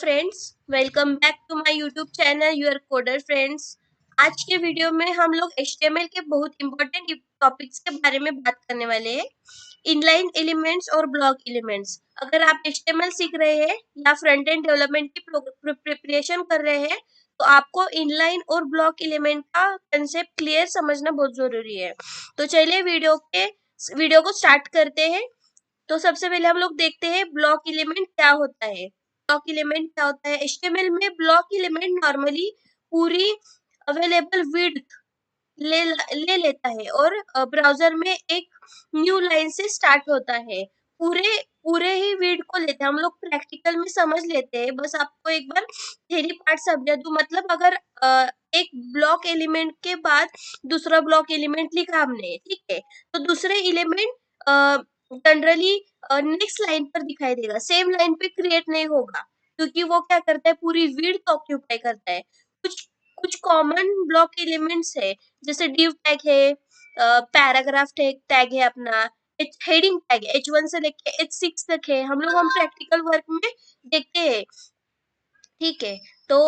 Friends, welcome back to my YouTube channel your coder friends. आज के video में हम लोग HTML के बहुत इंपॉर्टेंट टॉपिक्स के बारे में बात करने वाले हैं। इनलाइन एलिमेंट्स और ब्लॉक एलिमेंट्स। अगर आप HTML सीख रहे हैं या फ्रंट एंड डेवलपमेंट की प्रिपरेशन कर रहे हैं तो आपको इनलाइन और ब्लॉक एलिमेंट का कंसेप्ट क्लियर समझना बहुत जरूरी है। तो चलिए वीडियो को स्टार्ट करते हैं। तो सबसे पहले हम लोग देखते हैं ब्लॉक एलिमेंट क्या होता है। ब्लॉक एलिमेंट क्या होता है? HTML में ब्लॉक एलिमेंट नॉर्मली पूरी अवेलेबल विड्थ ले लेता है और ब्राउजर में एक न्यू लाइन से स्टार्ट होता है। पूरे पूरे ही विड्थ को लेते हैं। हम लोग प्रैक्टिकल में समझ लेते हैं। बस आपको एक बार थ्योरी पार्ट समझा दूं। मतलब अगर एक ब्लॉक एलिमेंट के बाद दूसरा ब्लॉक एलिमेंट लिखा हमने, ठीक है, तो दूसरे एलिमेंट जनरली नेक्स्ट लाइन पर दिखाई देगा, सेम लाइन पे क्रिएट नहीं होगा, क्योंकि वो क्या करता है, पूरी विड्थ ऑक्यूपाई करता है। कुछ कुछ कॉमन ब्लॉक एलिमेंट्स है, जैसे div टैग है, पैराग्राफ टैग है, अपना हेडिंग टैग H1 से लेके H6 तक है। हम प्रैक्टिकल वर्क में देखते हैं, ठीक है। तो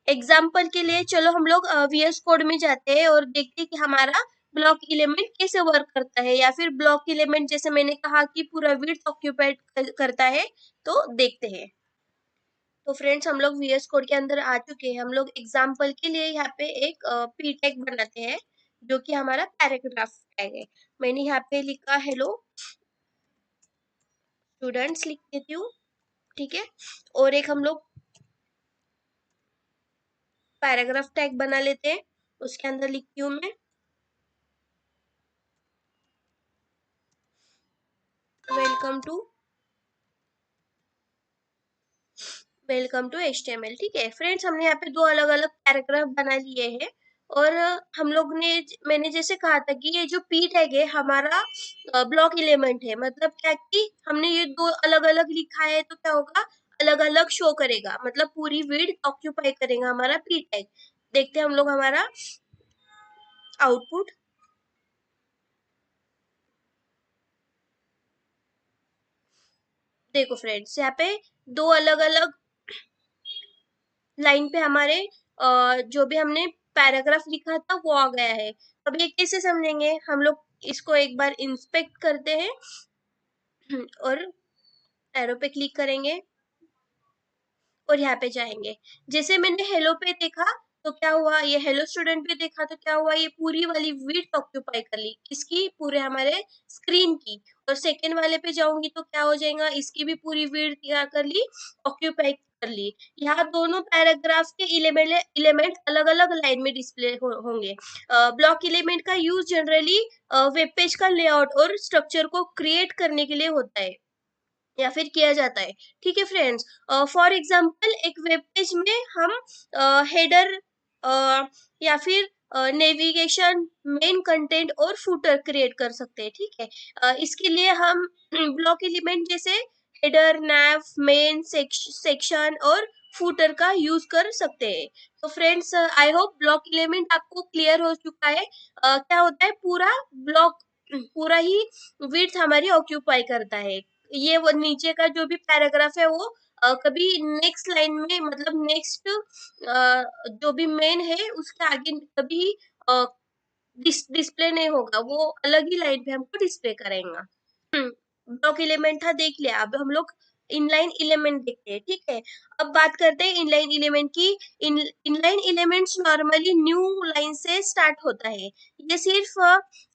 एग्जाम्पल के लिए चलो हम लोग VS कोड में जाते हैं और देखते हैं कि हमारा ब्लॉक एलिमेंट कैसे वर्क करता है, या फिर ब्लॉक एलिमेंट जैसे मैंने कहा कि पूरा विड्थ ऑक्यूपाइड करता है। तो देखते हैं। तो फ्रेंड्स, हम लोग VS कोड के अंदर आ चुके हैं। हम लोग एग्जाम्पल के लिए यहाँ पे एक P टैग बनाते हैं, जो कि हमारा पैराग्राफ टैग है। मैंने यहाँ पे लिखा हेलो स्टूडेंट्स लिख देती हूँ, ठीक है। और एक हम लोग पैराग्राफ टैग बना लेते हैं, उसके अंदर लिखती हूँ मैं वेलकम टू HTML, ठीक है। फ्रेंड्स, हमने यहाँ पे दो अलग अलग पैराग्राफ बना लिए हैं। और मैंने जैसे कहा था कि ये जो P टैग है हमारा ब्लॉक एलिमेंट है। मतलब क्या कि हमने ये दो अलग अलग लिखा है, तो क्या होगा, अलग अलग शो करेगा, मतलब पूरी विड्थ ऑक्यूपाई करेगा हमारा P टैग। देखते हैं हम लोग हमारा आउटपुट। देखो फ्रेंड्स, यहाँ पे दो अलग अलग लाइन पे हमारे जो भी हमने पैराग्राफ लिखा था वो आ गया है। अब ये कैसे समझेंगे, हम लोग इसको एक बार इंस्पेक्ट करते हैं और एरो पे क्लिक करेंगे और यहाँ पे जाएंगे। जैसे मैंने हेलो पे देखा तो क्या हुआ, ये हेलो स्टूडेंट पे देखा तो क्या हुआ, ये पूरी वाली विड्थ ऑक्यूपाई कर ली, इसकी पूरे हमारे स्क्रीन की। और सेकेंड वाले पे जाऊंगी तो क्या हो जाएगा, इसकी भी पूरी विड्थ क्या कर ली, ऑक्यूपाई कर ली। यहाँ दोनों पैराग्राफ के एलिमेंट अलग अलग लाइन में डिस्प्ले होंगे। ब्लॉक एलिमेंट का यूज जनरली वेब पेज का लेआउट और स्ट्रक्चर को क्रिएट करने के लिए होता है या फिर किया जाता है, ठीक है फ्रेंड्स। फॉर एग्जांपल, एक वेब पेज में हम हेडर या फिर नेविगेशन, मेन कंटेंट और फूटर क्रिएट कर सकते हैं, ठीक है। इसके लिए हम ब्लॉक एलिमेंट जैसे हेडर, नैव, मेन सेक्शन और फूटर का यूज कर सकते हैं। तो friends, I hope block element आपको क्लियर हो चुका है। क्या होता है, पूरा ब्लॉक पूरा ही विड्थ हमारी ऑक्यूपाई करता है। ये वो नीचे का जो भी पैराग्राफ है वो कभी नेक्स्ट लाइन में, मतलब नेक्स्ट जो भी मेन है उसके आगे कभी डिस्प्ले नहीं होगा, वो अलग ही लाइन पे हमको डिस्प्ले करेगा। ब्लॉक एलिमेंट था, देख लिया। अब हम लोग इनलाइन एलिमेंट देखते हैं, ठीक है। अब बात करते हैं इनलाइन एलिमेंट की। Inline elements normally new line से स्टार्ट होता है। ये सिर्फ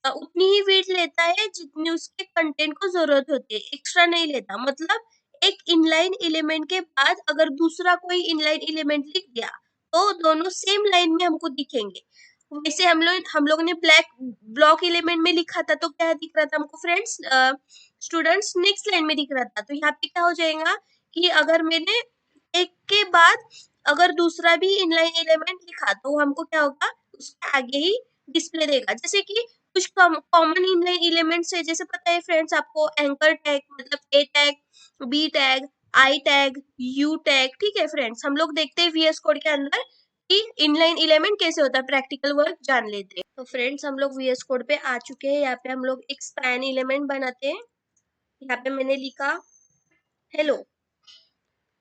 उतनी ही वेट लेता है जितनी उसके कंटेंट को जरूरत होती है, एक्स्ट्रा नहीं लेता। मतलब एक इनलाइन एलिमेंट के बाद अगर दूसरा कोई इनलाइन एलिमेंट लिख दिया तो दोनों सेम लाइन में हमको दिखेंगे। वैसे हम लोग ने ब्लॉक एलिमेंट में लिखा था तो क्या दिख रहा था हमको फ्रेंड्स, स्टूडेंट्स, नेक्स्ट लाइन में दिख रहा था। तो यहाँ पे क्या हो जाएगा कि अगर मैंने एक के बाद अगर दूसरा भी इनलाइन एलिमेंट लिखा तो हमको क्या होगा, उसके आगे ही डिस्प्ले देगा। जैसे कि कुछ कॉमन इनलाइन एलिमेंट्स है, जैसे पता है फ्रेंड्स आपको, एंकर टैग, मतलब A tag, B tag, I tag, U tag, ठीक है फ्रेंड्स। हम लोग देखते हैं VS कोड के अंदर कि इनलाइन एलिमेंट कैसे होता है, प्रैक्टिकल वर्क जान लेते हैं। तो फ्रेंड्स, हम लोग VS कोड पे आ चुके हैं। यहाँ पे हम लोग एक स्पैन एलिमेंट बनाते हैं। यहाँ पे मैंने लिखा हेलो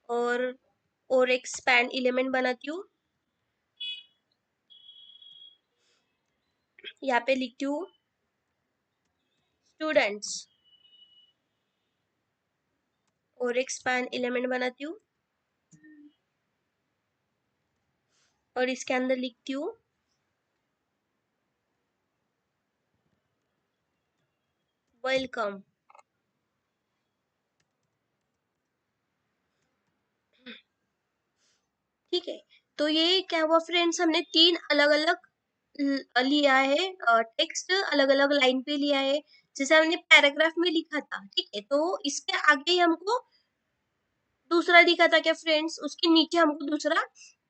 और एक स्पैन एलिमेंट बनाती हूँ। यहाँ पे लिखती हूँ स्टूडेंट्स, और एक स्पैन एलिमेंट बनाती हूँ और इसके अंदर लिखती हूँ वेलकम। ठीक है, तो ये क्या हुआ फ्रेंड्स, हमने 3 अलग अलग लिया है टेक्स्ट, अलग अलग लाइन पे लिया है, जैसे हमने पैराग्राफ में लिखा था। ठीक है, तो इसके आगे ही हमको दूसरा दिखा था क्या फ्रेंड्स, उसके नीचे हमको दूसरा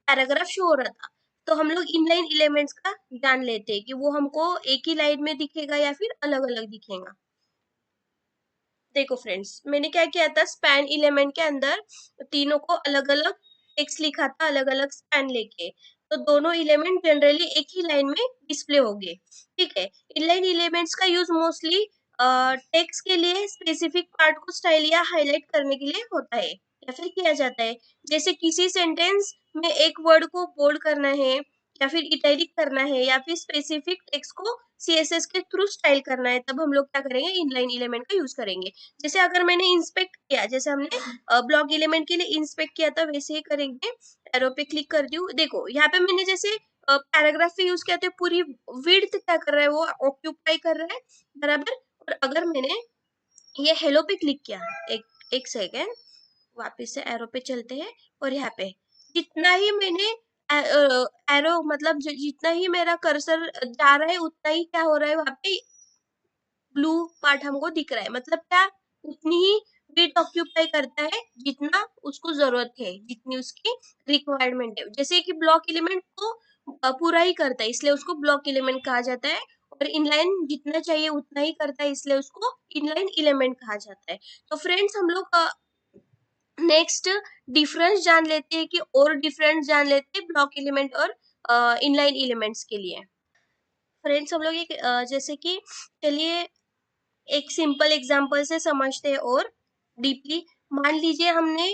पैराग्राफ शो हो रहा था। तो हम लोग इनलाइन एलिमेंट्स का जान लेते हैं कि वो हमको एक ही लाइन में दिखेगा या फिर अलग अलग दिखेगा। देखो फ्रेंड्स, मैंने क्या किया था, स्पैन एलिमेंट के अंदर तीनों को अलग अलग टेक्स्ट लिखा था, अलग अलग स्पैन लेके, तो दोनों एलिमेंट जनरली एक ही लाइन में डिस्प्ले होंगे। ठीक है, इनलाइन एलिमेंट्स का यूज मोस्टली टेक्स्ट के लिए स्पेसिफिक पार्ट को स्टाइल या हाईलाइट करने के लिए होता है या फिर किया जाता है। जैसे किसी सेंटेंस में एक वर्ड को बोल्ड करना है या फिर इटैलिक करना है या फिर स्पेसिफिक टेक्स्ट को सीएसएस के थ्रू स्टाइल करना है, तब हम लोग क्या करेंगे, इनलाइन एलिमेंट का यूज करेंगे। जैसे अगर मैंने इंस्पेक्ट किया, जैसे हमने ब्लॉक एलिमेंट के लिए इंस्पेक्ट किया था, वैसे ही करेंगे। एरो पे क्लिक कर दी। देखो यहाँ पे मैंने जैसे पैराग्राफ पे यूज किया तो पूरी विड्थ क्या कर रहा है, वो ऑक्यूपाई कर रहा है बराबर। और अगर मैंने ये हेलो पे क्लिक किया, एक सेकेंड, वापस से एरो पे चलते हैं, और यहाँ पे जितना ही मैंने एरो मतलब जितना ही मेरा कर्सर जा रहा है, उतना ही क्या हो रहा है, वहां पे ब्लू पार्ट हमको दिख रहा है। मतलब क्या, उतनी ही वेट ऑक्यूपाई करता है जितना उसको जरूरत है, जितनी उसकी रिक्वायरमेंट है। जैसे कि ब्लॉक एलिमेंट को पूरा ही करता है, इसलिए उसको ब्लॉक एलिमेंट कहा जाता है। और इनलाइन जितना चाहिए उतना ही करता है, इसलिए उसको इनलाइन एलिमेंट कहा जाता है। तो फ्रेंड्स, हम लोग नेक्स्ट डिफरेंस जान लेते हैं कि और डिफरेंस जान लेते हैं ब्लॉक एलिमेंट और इनलाइन एलिमेंट्स के लिए। फ्रेंड्स, हम लोग एक जैसे कि चलिए एक सिंपल एग्जांपल से समझते हैं और डीपली। मान लीजिए हमने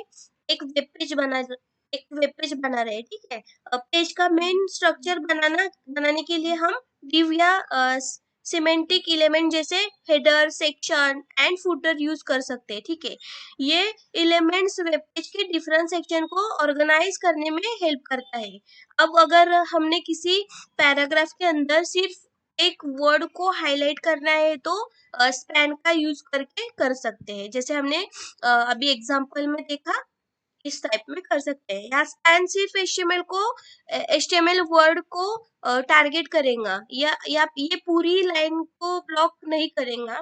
एक वेब पेज बना रहे हैं। ठीक है, पेज का मेन स्ट्रक्चर बनाने के लिए हम div या सिमेंटिक एलिमेंट जैसे header, section and footer use कर सकते हैं। ठीक है, ये एलिमेंट्स वेब पेज के डिफरेंट सेक्शन को ऑर्गेनाइज करने में हेल्प करता है। अब अगर हमने किसी पैराग्राफ के अंदर सिर्फ एक वर्ड को हाईलाइट करना है, तो स्पैन का यूज करके कर सकते हैं। जैसे हमने अभी एग्जांपल में देखा, इस टाइप में कर सकते हैं। यहाँ स्पैन सिर्फ एचटीएमएल वर्ड को टारगेट करेगा, या ये पूरी लाइन को ब्लॉक नहीं करेगा,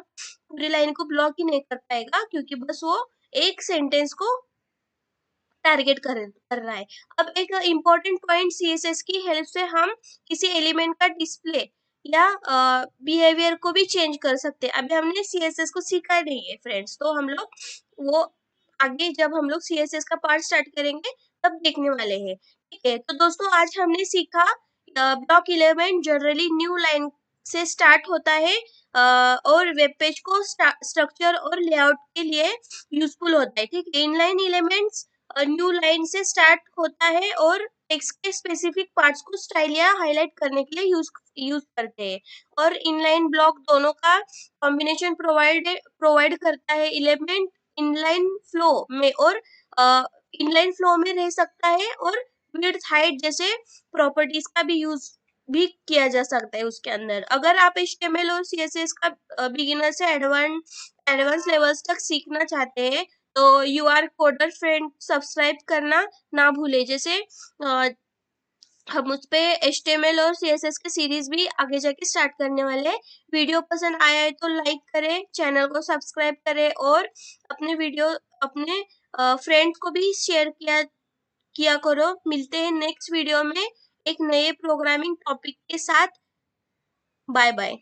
पूरी लाइन को ब्लॉक ही नहीं कर पाएगा, क्योंकि बस वो एक सेंटेंस को टारगेट कर रहा है। अब एक इम्पोर्टेंट पॉइंट, सीएसएस की हेल्प से हम किसी एलिमेंट का डिस्प्ले या बिहेवियर को भी चेंज कर सकते हैं। अभी हमने सीएसएस को सीखा नहीं है फ्रेंड्स, तो हम लोग वो आगे जब हम लोग सीएसएस का पार्ट स्टार्ट करेंगे तब देखने वाले हैं। ठीक है, तो दोस्तों आज हमने सीखा block element generally new line से स्टार्ट होता है और वेब पेज को स्ट्रक्चर और लेआउट के लिए यूजफुल होता है। ठीक है, इनलाइन एलिमेंट्स न्यू लाइन से स्टार्ट होता है और टेक्स्ट के स्पेसिफिक पार्ट्स को स्टाइल या हाईलाइट करने के लिए यूज करते हैं। और इनलाइन ब्लॉक दोनों का कॉम्बिनेशन प्रोवाइड करता है। एलिमेंट इनलाइन फ्लो में और इनलाइन फ्लो में रह सकता है, और विड्थ, हाइट जैसे प्रॉपर्टीज का भी यूज भी किया जा सकता है उसके अंदर। अगर आप HTML और CSS का बिगिनर से एडवांस लेवल्स तक सीखना चाहते हैं, तो UR कोडर फ्रेंड सब्सक्राइब करना ना भूले। जैसे हम उस पे HTML और CSS के सीरीज भी आगे जाके स्टार्ट करने वाले हैं। वीडियो पसंद आया है तो लाइक करें, चैनल को सब्सक्राइब करें, और अपने फ्रेंड्स को भी शेयर किया करो। मिलते हैं नेक्स्ट वीडियो में एक नए प्रोग्रामिंग टॉपिक के साथ। Bye bye.